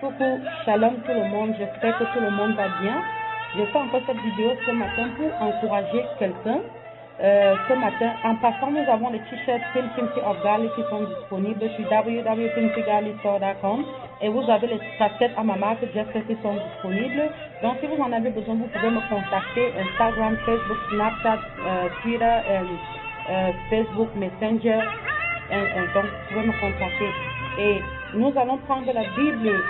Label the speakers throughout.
Speaker 1: Coucou, shalom tout le monde, j'espère que tout le monde va bien. Je fais encore cette vidéo ce matin pour encourager quelqu'un. Ce matin, en passant, nous avons les t-shirts Quincy of Gali qui sont disponibles sur www.quincygalistore.com et vous avez les casquettes à ma marque Jessica qui sont disponibles. Donc, si vous en avez besoin, vous pouvez me contacter Instagram, Facebook, Snapchat, Twitter, Facebook Messenger. Donc, vous pouvez me contacter. Et nous allons prendre la Bible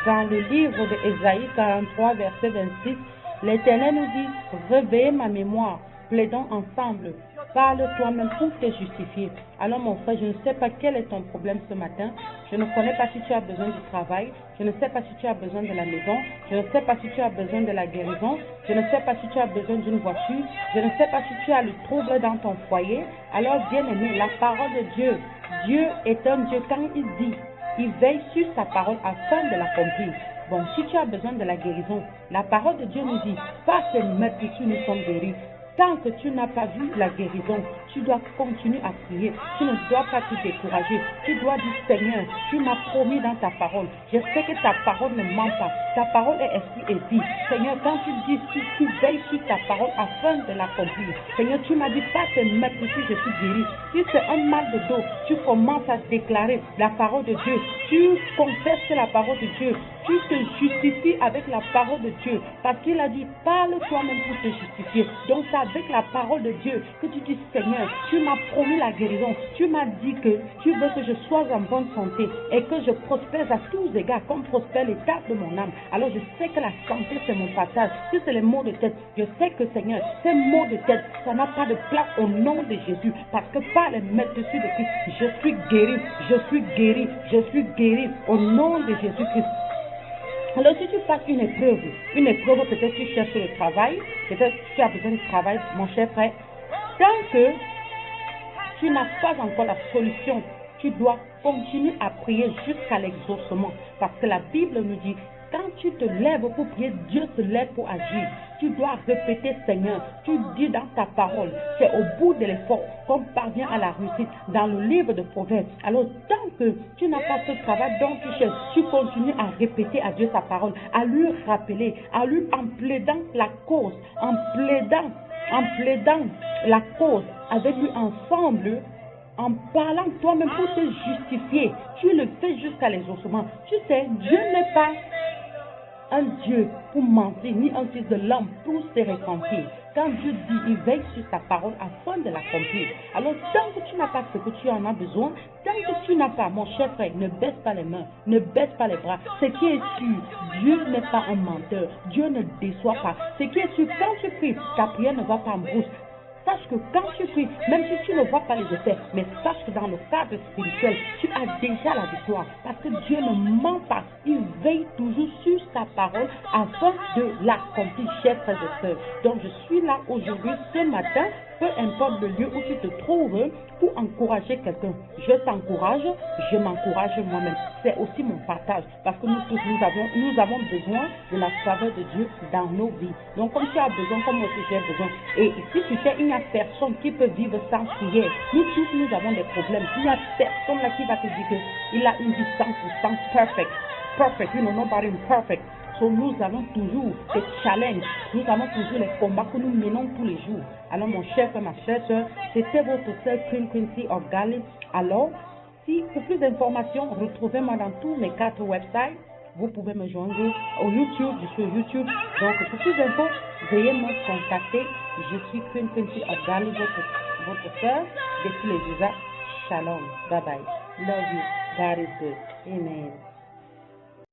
Speaker 1: dans le livre d'Ésaïe 43, verset 26. L'Éternel nous dit, réveillez ma mémoire, plaidons ensemble, parle toi-même pour te justifier. Alors mon frère, je ne sais pas quel est ton problème ce matin. Je ne connais pas si tu as besoin du travail. Je ne sais pas si tu as besoin de la maison. Je ne sais pas si tu as besoin de la guérison. Je ne sais pas si tu as besoin d'une voiture. Je ne sais pas si tu as le trouble dans ton foyer. Alors bien aimé, la parole de Dieu, Dieu est un Dieu quand il dit, il veille sur sa parole afin de l'accomplir. Bon, si tu as besoin de la guérison, la parole de Dieu nous dit, pas seulement que nous sommes guéris. Tant que tu n'as pas vu la guérison, tu dois continuer à prier. Tu ne dois pas te décourager. Tu dois dire, Seigneur, tu m'as promis dans ta parole. Je sais que ta parole ne ment pas. Ta parole est esprit et vie. Seigneur, quand tu dis, tu veilles sur ta parole afin de l'accomplir. Seigneur, tu m'as dit, pas te mettre si je suis guéri. Si c'est un mal de dos, tu commences à déclarer la parole de Dieu. Tu confesses la parole de Dieu. Tu te justifies avec la parole de Dieu. Parce qu'il a dit, parle toi-même pour te justifier. Donc c'est avec la parole de Dieu que tu dis, Seigneur, tu m'as promis la guérison. Tu m'as dit que tu veux que je sois en bonne santé et que je prospère à tous égards comme prospère l'état de mon âme. Alors je sais que la santé c'est mon partage. Si c'est les maux de tête, je sais que Seigneur, ces maux de tête, ça n'a pas de place au nom de Jésus. Parce que par les mains dessus de Christ, je suis guéri, je suis guéri, je suis guéri au nom de Jésus-Christ. Alors si tu passes une épreuve peut-être tu cherches le travail, peut-être tu as besoin de travail, mon cher frère, tant que tu n'as pas encore la solution, tu dois continuer à prier jusqu'à l'exaucement. Parce que la Bible nous dit, quand tu te lèves pour prier, Dieu se lève pour agir. Tu dois répéter, Seigneur, tu dis dans ta parole, c'est au bout de l'effort qu'on parvient à la réussite. Dans le livre de Proverbes, alors tant que tu n'as pas ce travail dont tu cherches, tu continues à répéter à Dieu sa parole, à lui rappeler, à lui en plaidant la cause, en plaidant la cause avec lui ensemble, en parlant toi-même pour te justifier. Tu le fais jusqu'à l'exaucement. Tu sais, Dieu n'est pas un Dieu pour mentir, ni un fils de l'homme pour se repentir. Quand Dieu dit, il veille sur sa parole afin de l'accomplir. Alors, tant que tu n'as pas ce que tu en as besoin, tant que tu n'as pas, mon cher frère, ne baisse pas les mains, ne baisse pas les bras. Ce qui est sûr, Dieu n'est pas un menteur. Dieu ne déçoit pas. Ce qui est sûr, quand tu pries, ta prière ne va pas en brousse. Sache que quand tu pries, même si tu ne vois pas les effets, mais sache que dans le cadre spirituel, tu as déjà la victoire. Parce que Dieu ne ment pas. Il veille toujours sur sa parole afin de l'accomplir, chers frères et sœurs. Donc je suis là aujourd'hui, ce matin, peu importe le lieu où tu te trouves, pour encourager quelqu'un. Je t'encourage, je m'encourage moi-même. C'est aussi mon partage. Parce que nous tous, nous avons besoin de la faveur de Dieu dans nos vies. Donc comme tu as besoin, comme moi aussi j'ai besoin. Et si tu sais, il n'y a personne qui peut vivre sans prière. Nous tous, nous avons des problèmes. Il n'y a personne là qui va te dire qu'il a une vie 100% perfect. Perfect, you know, nobody is perfect. So, nous avons toujours des challenges, nous avons toujours les combats que nous menons tous les jours. Alors mon cher frère, ma chère soeur, c'était votre sœur Quincy of Gali. Alors, si pour plus d'informations, retrouvez-moi dans tous mes 4 websites. Vous pouvez me joindre au YouTube, je suis YouTube. Donc pour plus d'infos, veuillez me contacter. Je suis Quincy of Gali, votre sœur, depuis les USA. Shalom, bye bye. Love you, God is good. Amen.